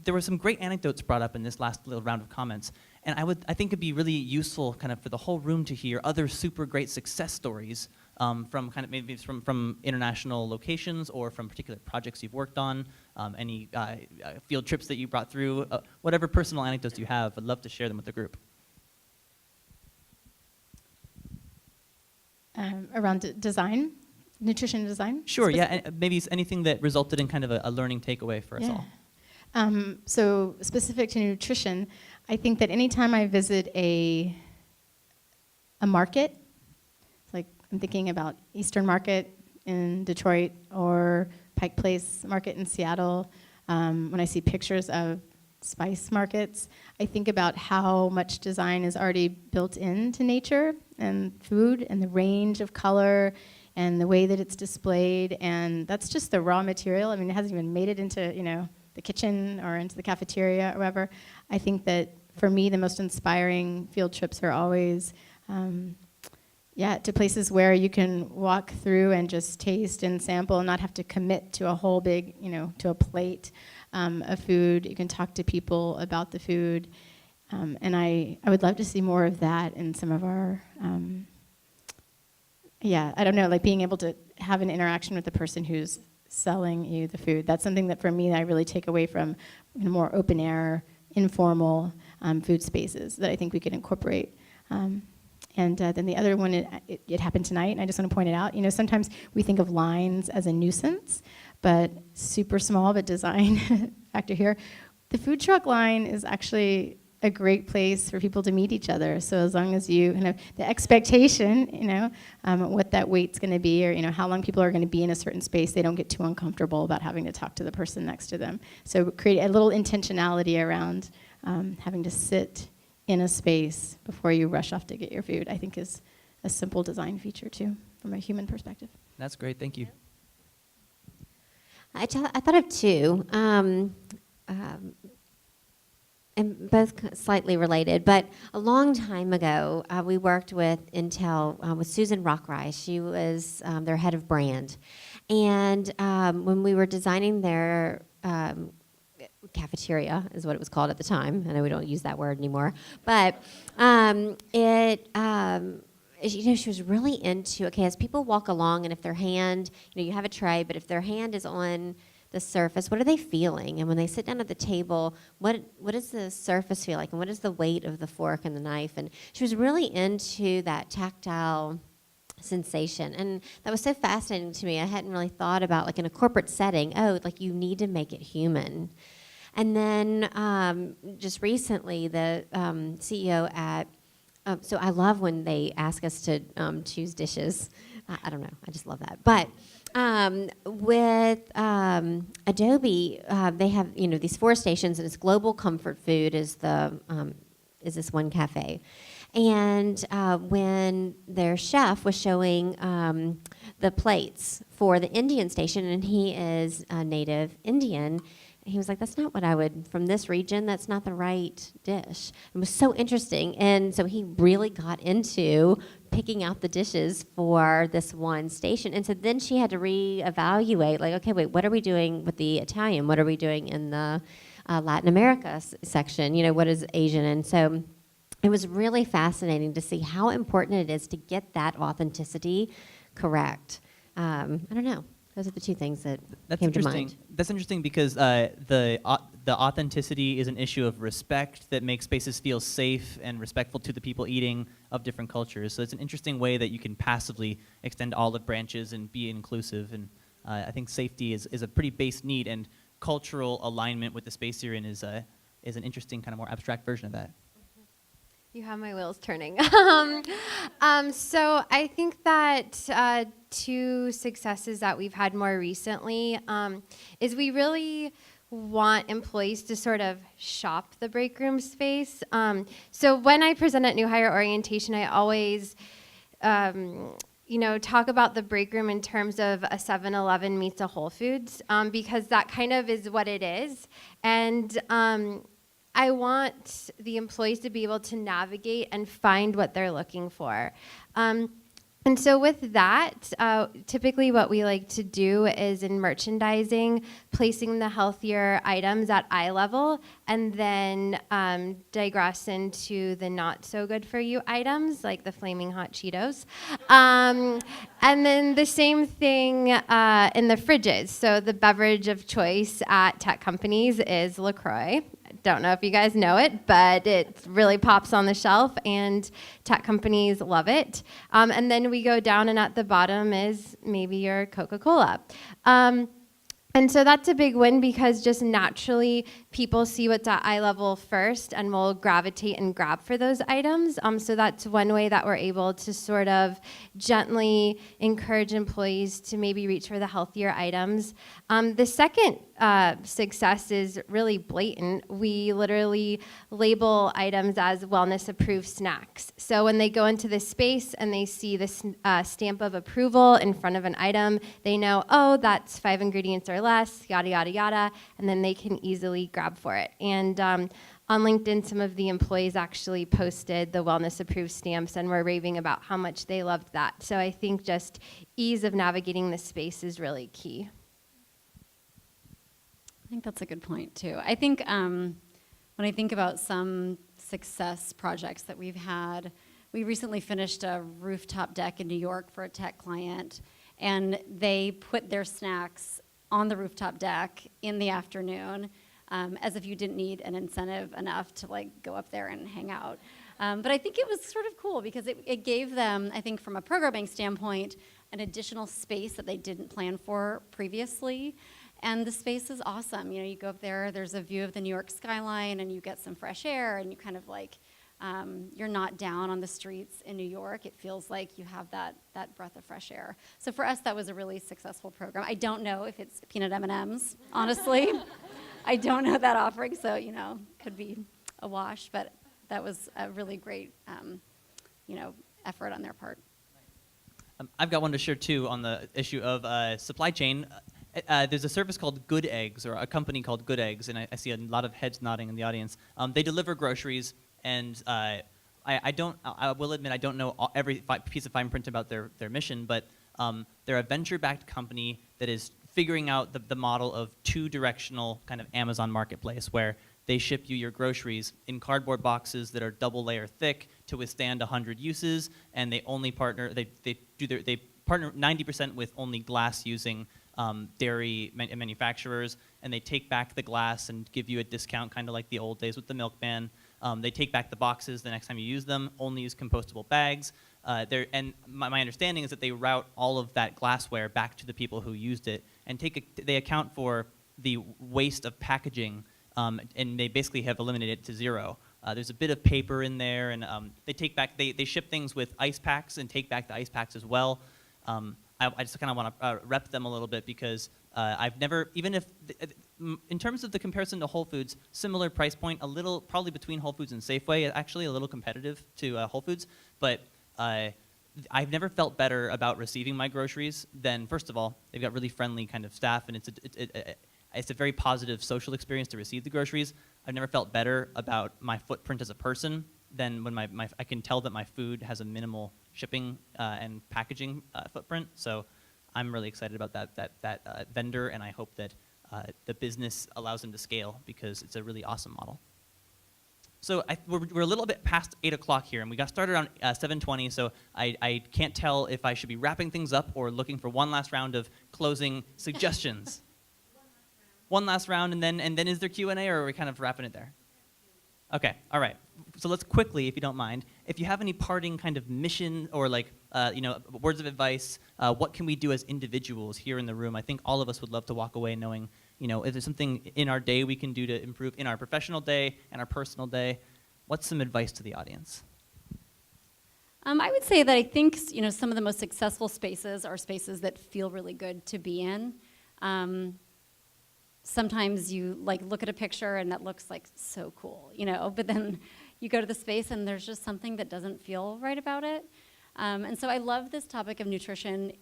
there were some great anecdotes brought up in this last little round of comments, and I think it'd be really useful kind of for the whole room to hear other super great success stories from kind of maybe from international locations or from particular projects you've worked on, any field trips that you brought through, whatever personal anecdotes you have. I'd love to share them with the group. Around design, nutrition design? Sure, yeah, and maybe it's anything that resulted in kind of a learning takeaway for us all. So specific to nutrition, I think that anytime I visit a market, like I'm thinking about Eastern Market in Detroit or Pike Place Market in Seattle, when I see pictures of spice markets, I think about how much design is already built into nature and food and the range of color and the way that it's displayed, and that's just the raw material. I mean, it hasn't even made it into, the kitchen or into the cafeteria or whatever. I think that for me, the most inspiring field trips are always, to places where you can walk through and just taste and sample and not have to commit to a whole big, to a plate of food. You can talk to people about the food. And I would love to see more of that in some of our, I don't know, like being able to have an interaction with the person who's selling you the food. That's something that for me I really take away from more open air, informal food spaces that I think we could incorporate. And then the other one, it happened tonight, and I just want to point it out. Sometimes we think of lines as a nuisance, but super small, but design factor here. The food truck line is actually a great place for people to meet each other. So as long as you have the expectation, what that wait's going to be, or how long people are going to be in a certain space, they don't get too uncomfortable about having to talk to the person next to them. So create a little intentionality around having to sit in a space before you rush off to get your food, I think is a simple design feature too, from a human perspective. That's great, thank you. I thought of two, and both slightly related. But a long time ago, we worked with Intel with Susan Rockrice. She was their head of brand. And when we were designing their cafeteria, is what it was called at the time. I know we don't use that word anymore. But she was really into, as people walk along, and if their hand, you have a tray, but if their hand is on the surface, what are they feeling? And when they sit down at the table, what does the surface feel like? And what is the weight of the fork and the knife? And she was really into that tactile sensation. And that was so fascinating to me. I hadn't really thought about, like in a corporate setting, you need to make it human. And then just recently, the CEO at, so I love when they ask us to choose dishes. I don't know, I just love that. But with Adobe, they have these 4 stations, and it's global comfort food is this one cafe. And when their chef was showing the plates for the Indian station, and he is a native Indian, he was like, that's not what I would, from this region, that's not the right dish. It was so interesting. And so he really got into picking out the dishes for this one station. And so then she had to reevaluate, like, okay, wait, what are we doing with the Italian? What are we doing in the Latin America section? What is Asian? And so it was really fascinating to see how important it is to get that authenticity correct. I don't know. Those are the 2 things that came to mind. That's interesting because the authenticity is an issue of respect that makes spaces feel safe and respectful to the people eating of different cultures. So it's an interesting way that you can passively extend olive branches and be inclusive. And I think safety is a pretty base need, and cultural alignment with the space you're in is an interesting kind of more abstract version of that. You have my wheels turning. So I think that 2 successes that we've had more recently is we really want employees to sort of shop the break room space. So when I present at new hire orientation, I always talk about the break room in terms of a 7-Eleven meets a Whole Foods, because that kind of is what it is. And I want the employees to be able to navigate and find what they're looking for. And so with that, typically what we like to do is in merchandising, placing the healthier items at eye level, and then digress into the not so good for you items, like the flaming hot Cheetos. And then the same thing in the fridges. So the beverage of choice at tech companies is LaCroix. Don't know if you guys know it, but it really pops on the shelf, and tech companies love it. And then we go down, and at the bottom is maybe your Coca-Cola. And so that's a big win, because just naturally people see what's at eye level first and will gravitate and grab for those items. So that's one way that we're able to sort of gently encourage employees to maybe reach for the healthier items. The second success is really blatant. We literally label items as wellness approved snacks. So when they go into this space and they see this stamp of approval in front of an item, they know, oh, that's 5 ingredients or less, yada, yada, yada, and then they can easily grab for it. And on LinkedIn, some of the employees actually posted the wellness approved stamps and were raving about how much they loved that. So I think just ease of navigating the space is really key. I think that's a good point, too. I think when I think about some success projects that we've had, we recently finished a rooftop deck in New York for a tech client, and they put their snacks on the rooftop deck in the afternoon, as if you didn't need an incentive enough to go up there and hang out. But I think it was sort of cool, because it gave them, I think from a programming standpoint, an additional space that they didn't plan for previously. And the space is awesome. You go up there, there's a view of the New York skyline, and you get some fresh air, and you kind of you're not down on the streets in New York. It feels like you have that breath of fresh air. So for us, that was a really successful program. I don't know if it's peanut M&Ms, honestly. I don't know that offering, so, could be a wash, but that was a really great, effort on their part. I've got one to share, too, on the issue of supply chain. There's a service called Good Eggs, or a company called Good Eggs, and I see a lot of heads nodding in the audience. They deliver groceries, and I will admit I don't know every piece of fine print about their mission, but they're a venture-backed company that is figuring out the model of two-directional kind of Amazon marketplace, where they ship you your groceries in cardboard boxes that are double layer thick to withstand 100 uses, and they only partner, they partner 90% with only glass using dairy manufacturers, and they take back the glass and give you a discount, kind of like the old days with the milkman. They take back the boxes the next time you use them, only use compostable bags. And my understanding is that they route all of that glassware back to the people who used it, and they account for the waste of packaging, and they basically have eliminated it to zero. There's a bit of paper in there, and they ship things with ice packs and take back the ice packs as well. I just kind of want to rep them a little bit, because I've never, even if, in terms of the comparison to Whole Foods, similar price point, a little, probably between Whole Foods and Safeway, actually a little competitive to Whole Foods, but I've never felt better about receiving my groceries than, first of all, they've got really friendly kind of staff, and it's a very positive social experience to receive the groceries. I've never felt better about my footprint as a person than when I can tell that my food has a minimal shipping and packaging footprint. So I'm really excited about that vendor, and I hope that the business allows them to scale, because it's a really awesome model. So we're a little bit past 8 o'clock here, and we got started around 7:20, so I can't tell if I should be wrapping things up or looking for one last round of closing suggestions. One last round, and then is there Q&A, or are we kind of wrapping it there? Okay, all right. So let's quickly, if you don't mind, if you have any parting kind of mission or words of advice, what can we do as individuals here in the room? I think all of us would love to walk away knowing, if there's something in our day we can do to improve in our professional day and our personal day. What's some advice to the audience? I would say that I think some of the most successful spaces are spaces that feel really good to be in. sometimes you like look at a picture and that looks like so cool, you know, but then you go to the space and there's just something that doesn't feel right about it. And so I love this topic of nutrition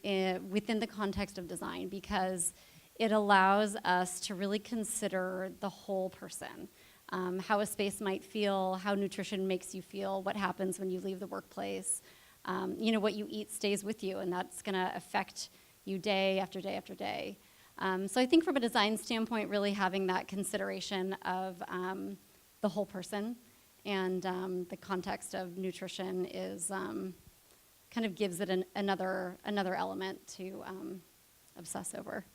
within the context of design because it allows us to really consider the whole person, how a space might feel, how nutrition makes you feel, what happens when you leave the workplace. You know, what you eat stays with you, and that's going to affect you day after day after day. So I think from a design standpoint, really having that consideration of the whole person and the context of nutrition is kind of gives it another element to obsess over.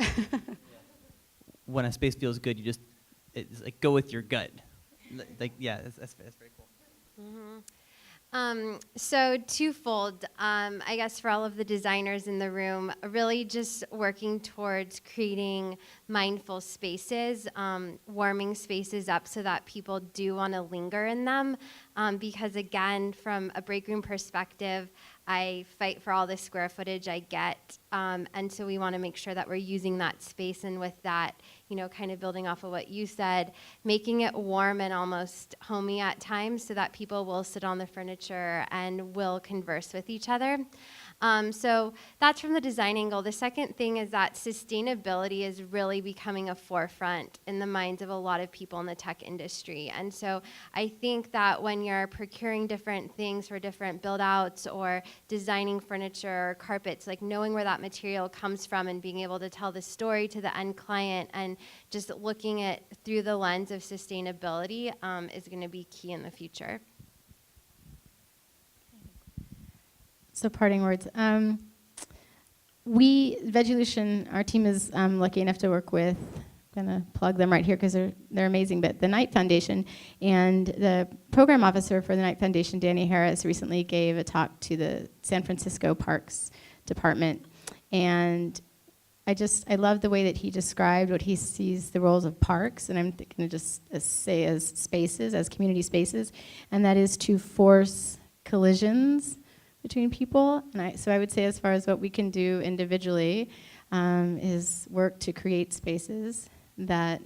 When a space feels good, it's like go with your gut. Like, yeah, that's very cool. So twofold, I guess for all of the designers in the room, really just working towards creating mindful spaces, warming spaces up so that people do want to linger in them. Because again, from a break room perspective, I fight for all the square footage I get. And so we want to make sure that we're using that space, and with that, you know, kind of building off of what you said, making it warm and almost homey at times so that people will sit on the furniture and will converse with each other. So that's from the design angle. The second thing is that sustainability is really becoming a forefront in the minds of a lot of people in the tech industry. And so I think that when you're procuring different things for different build outs or designing furniture or carpets, like knowing where that material comes from and being able to tell the story to the end client and just looking at through the lens of sustainability is going to be key in the future. So parting words. Veggielution, our team is lucky enough to work with, I'm going to plug them right here because they're amazing, but the Knight Foundation. And the program officer for the Knight Foundation, Danny Harris, recently gave a talk to the San Francisco Parks Department. And I love the way that he described what he sees the roles of parks, and I'm going to just say as spaces, as community spaces, and that is to force collisions between people. And so I would say as far as what we can do individually is work to create spaces that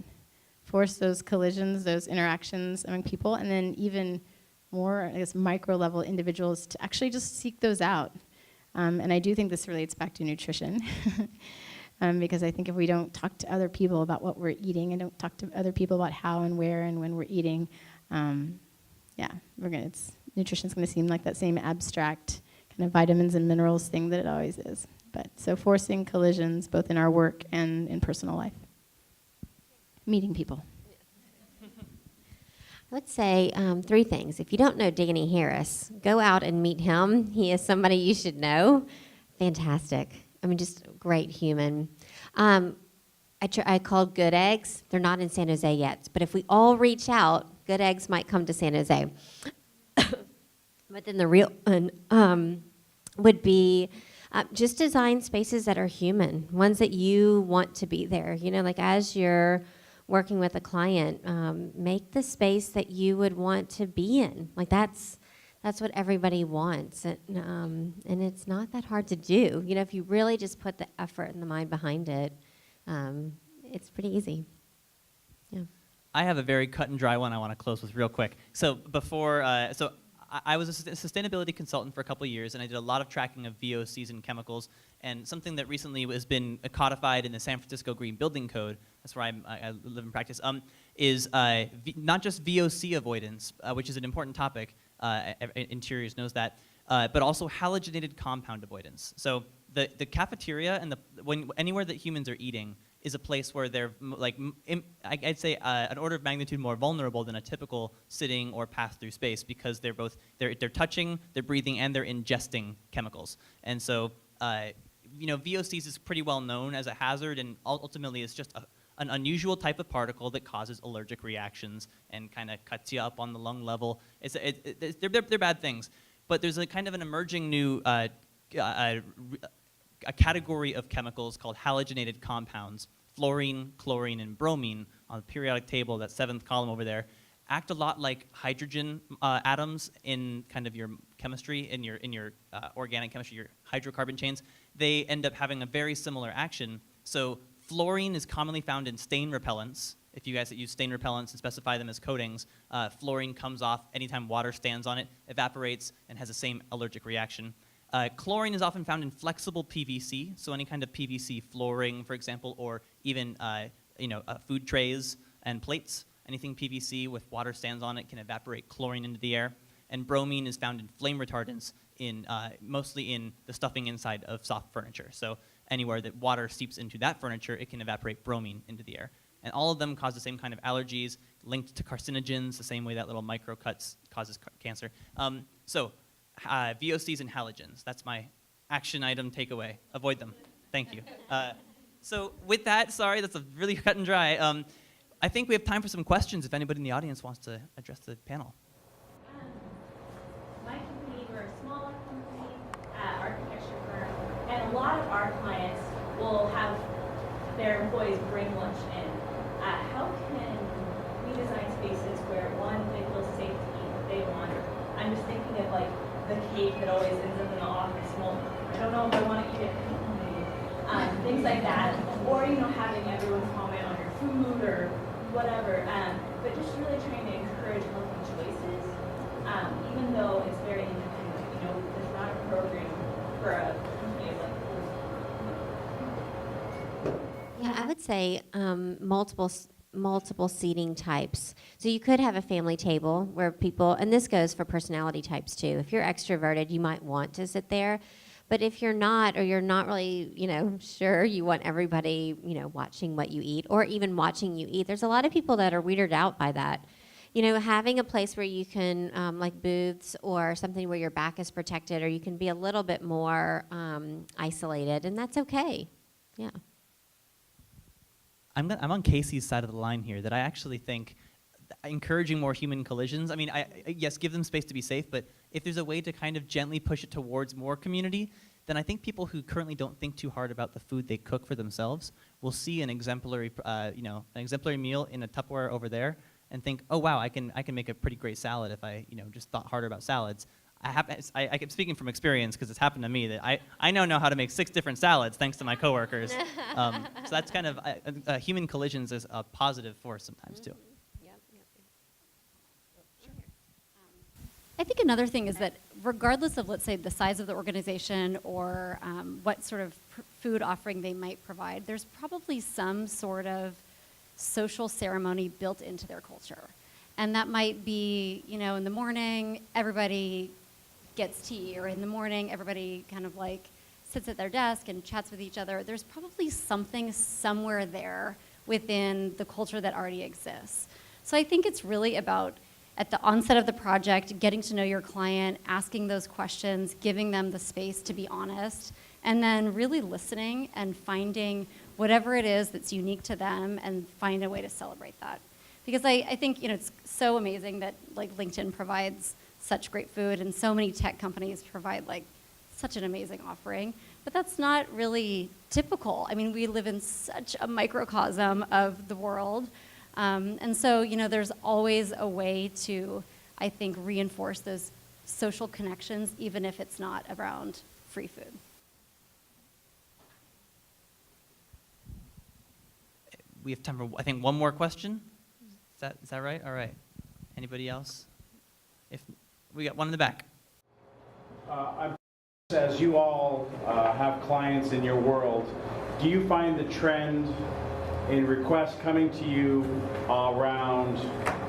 force those collisions, those interactions among people, and then even more, I guess, micro level individuals to actually just seek those out. And I do think this relates back to nutrition. Because I think if we don't talk to other people about what we're eating and don't talk to other people about how and where and when we're eating, nutrition's going to seem like that same abstract kind of vitamins and minerals thing that it always is. But so forcing collisions both in our work and in personal life. Meeting people. I would say 3 things. If you don't know Danny Harris, go out and meet him. He is somebody you should know. Fantastic. I mean, just a great human. I called Good Eggs. They're not in San Jose yet. But if we all reach out, Good Eggs might come to San Jose. But then the real one would be just design spaces that are human, ones that you want to be there. You know, like as you're working with a client, make the space that you would want to be in. Like that's what everybody wants, and it's not that hard to do. You know, if you really just put the effort and the mind behind it, it's pretty easy. Yeah. I have a very cut and dry one I want to close with real quick. So before, I was a sustainability consultant for a couple of years, and I did a lot of tracking of VOCs and chemicals. And something that recently has been codified in the San Francisco Green Building Code, that's where I live and practice, is not just VOC avoidance, which is an important topic, Interiors knows that, but also halogenated compound avoidance. So the cafeteria and anywhere that humans are eating is a place where they're I'd say an order of magnitude more vulnerable than a typical sitting or pass-through space, because they're touching, they're breathing, and they're ingesting chemicals. And so VOCs is pretty well known as a hazard, and ultimately it's just an unusual type of particle that causes allergic reactions and kind of cuts you up on the lung level. They're bad things, but there's a kind of an emerging new a category of chemicals called halogenated compounds. Fluorine, chlorine, and bromine on the periodic table, that 7th column over there, act a lot like hydrogen atoms in kind of your chemistry, in your organic chemistry, your hydrocarbon chains. They end up having a very similar action. So Fluorine is commonly found in stain repellents. If you guys that use stain repellents and specify them as coatings, fluorine comes off anytime water stands on it, evaporates, and has the same allergic reaction. Chlorine is often found in flexible PVC, so any kind of PVC flooring, for example, or even food trays and plates. Anything PVC with water stands on it can evaporate chlorine into the air. And bromine is found in flame retardants, mostly in the stuffing inside of soft furniture. So anywhere that water seeps into that furniture, it can evaporate bromine into the air. And all of them cause the same kind of allergies linked to carcinogens, the same way that little microcuts causes cancer. VOCs and halogens, that's my action item takeaway. Avoid them. Thank you. So with that, sorry, that's a really cut and dry. I think we have time for some questions if anybody in the audience wants to address the panel. My company, we're a smaller company, architecture firm, and a lot of our clients will have their employees bring lunch in. How can we design spaces where, one, they feel safe to eat what they want? I'm just thinking of like the cake that always ends up in the office. Well, I don't know if I want to eat it. Things like that. Or, having everyone comment on your food or whatever. But just really trying to encourage healthy choices, even though it's very independent. There's not a program for a company like Yeah, I would say multiple seating types. So you could have a family table where people, and this goes for personality types too. If you're extroverted, you might want to sit there. But if you're not, or you're not really, sure you want everybody, watching what you eat, or even watching you eat, there's a lot of people that are weirded out by that. Having a place where you can, like booths or something where your back is protected, or you can be a little bit more isolated, and that's okay. Yeah. I'm on Cayce's side of the line here, that I actually think encouraging more human collisions, yes, give them space to be safe, but if there's a way to kind of gently push it towards more community, then I think people who currently don't think too hard about the food they cook for themselves will see an exemplary meal in a Tupperware over there and think, oh wow, I can make a pretty great salad if I just thought harder about salads. I'm speaking from experience because it's happened to me that I now know how to make 6 different salads thanks to my coworkers. So that's kind of human collisions is a positive force sometimes too. I think another thing is that regardless of, let's say, the size of the organization or what sort of food offering they might provide, there's probably some sort of social ceremony built into their culture. And that might be, in the morning, everybody gets tea, or in the morning, everybody kind of like sits at their desk and chats with each other. There's probably something somewhere there within the culture that already exists. So I think it's really about, at the onset of the project, getting to know your client, asking those questions, giving them the space to be honest, and then really listening and finding whatever it is that's unique to them and find a way to celebrate that. Because I think it's so amazing that like LinkedIn provides such great food and so many tech companies provide like such an amazing offering, but that's not really typical. We live in such a microcosm of the world. And so, there's always a way to, I think, reinforce those social connections, even if it's not around free food. We have time for, I think, one more question. Is that right? All right. Anybody else? If we got one in the back. As you all have clients in your world, do you find the trend in requests coming to you around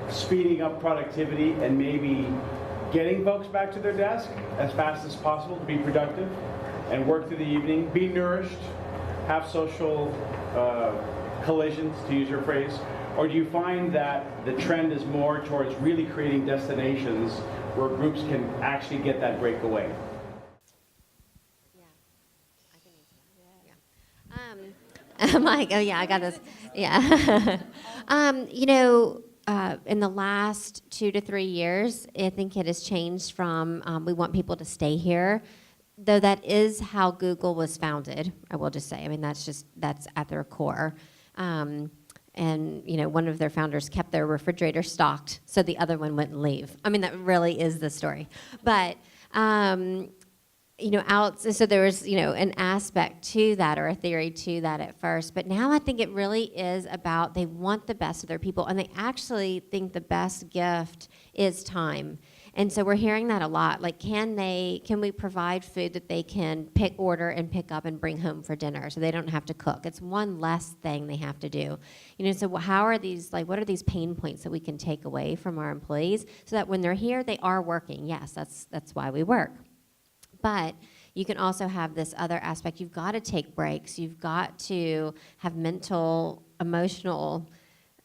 speeding up productivity and maybe getting folks back to their desk as fast as possible to be productive and work through the evening, be nourished, have social collisions, to use your phrase? Or do you find that the trend is more towards really creating destinations where groups can actually get that break away? Mike, oh yeah, I got this. Yeah. In the last 2 to 3 years, I think it has changed from we want people to stay here, though that is how Google was founded, I will just say. That's at their core. And, one of their founders kept their refrigerator stocked so the other one wouldn't leave. That really is the story. But so there was, an aspect to that or a theory to that at first. But now I think it really is about they want the best of their people, and they actually think the best gift is time. And so we're hearing that a lot. Like, can we provide food that they can order and pick up and bring home for dinner so they don't have to cook? It's one less thing they have to do. So what are these pain points that we can take away from our employees so that when they're here, they are working? Yes, that's why we work. But you can also have this other aspect. You've got to take breaks. You've got to have mental, emotional,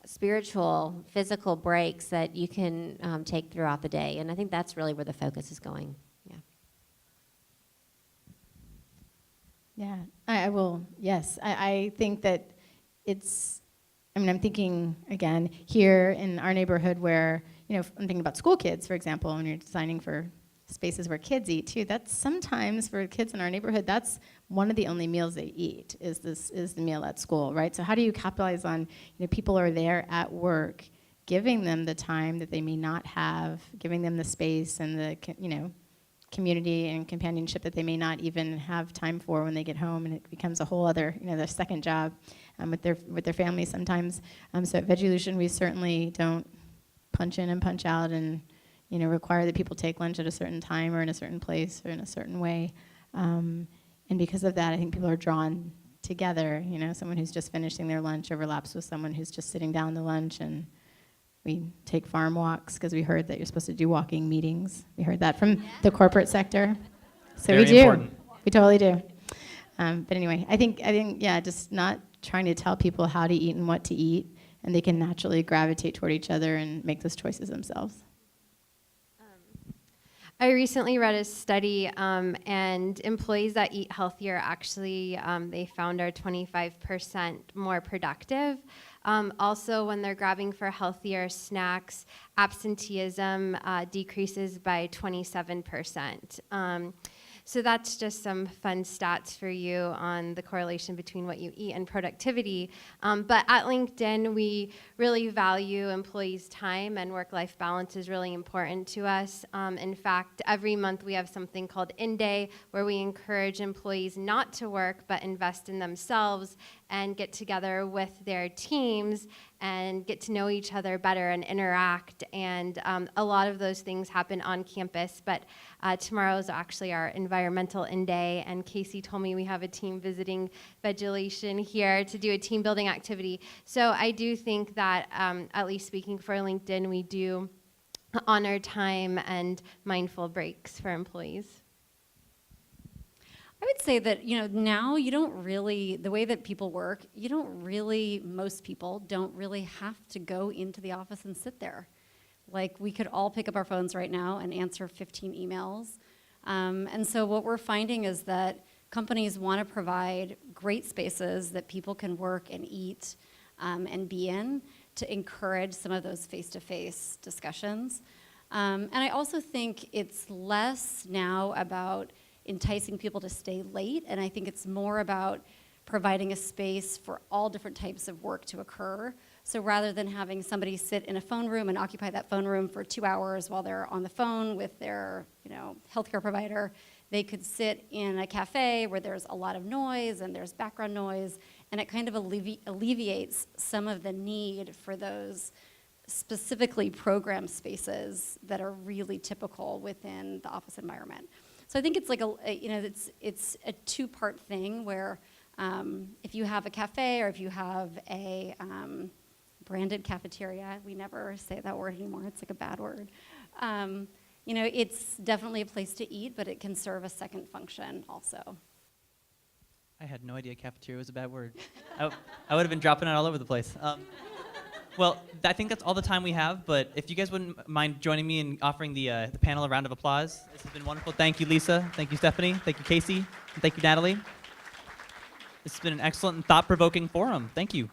spiritual, physical breaks that you can take throughout the day. And I think that's really where the focus is going. Yeah. Yeah, I will, yes. I think that I'm thinking, again, here in our neighborhood where, I'm thinking about school kids, for example, when you're designing for spaces where kids eat too. That's sometimes for kids in our neighborhood, that's one of the only meals they eat is the meal at school, right? So how do you capitalize on, people are there at work, giving them the time that they may not have, giving them the space and the, community and companionship that they may not even have time for when they get home, and it becomes a whole other, their second job with their families sometimes. So at Veggielution, we certainly don't punch in and punch out and require that people take lunch at a certain time or in a certain place or in a certain way. And because of that, I think people are drawn together. Someone who's just finishing their lunch overlaps with someone who's just sitting down to lunch, and we take farm walks because we heard that you're supposed to do walking meetings. We heard that from the corporate sector. So Very we do. important. We totally do. But anyway, I think, yeah, just not trying to tell people how to eat and what to eat, and they can naturally gravitate toward each other and make those choices themselves. I recently read a study, and employees that eat healthier actually, they found are 25% more productive. Also, when they're grabbing for healthier snacks, absenteeism decreases by 27%. So that's just some fun stats for you on the correlation between what you eat and productivity. But at LinkedIn, we really value employees' time, and work-life balance is really important to us. In fact, every month we have something called IIDA, where we encourage employees not to work but invest in themselves and get together with their teams and get to know each other better and interact. And a lot of those things happen on campus, but tomorrow is actually our environmental IIDA, and Cayce told me we have a team visiting Veggielution here to do a team building activity. So I do think that, at least speaking for LinkedIn, we do honor time and mindful breaks for employees. I would say that, now you don't really, the way that people work, most people don't really have to go into the office and sit there. Like, we could all pick up our phones right now and answer 15 emails. And so what we're finding is that companies want to provide great spaces that people can work and eat and be in to encourage some of those face-to-face discussions. And I also think it's less now about enticing people to stay late, and I think it's more about providing a space for all different types of work to occur. So rather than having somebody sit in a phone room and occupy that phone room for 2 hours while they're on the phone with their, healthcare provider, they could sit in a cafe where there's a lot of noise and there's background noise, and it kind of alleviates some of the need for those specifically programmed spaces that are really typical within the office environment. So I think it's like it's a two-part thing where if you have a cafe or if you have a branded cafeteria, we never say that word anymore, it's like a bad word. It's definitely a place to eat, but it can serve a second function also. I had no idea cafeteria was a bad word. I would have been dropping it all over the place. Well, I think that's all the time we have, but if you guys wouldn't mind joining me in offering the panel a round of applause. This has been wonderful. Thank you, Lisa. Thank you, Stephanie. Thank you, Cayce. And thank you, Natalie. This has been an excellent and thought-provoking forum. Thank you.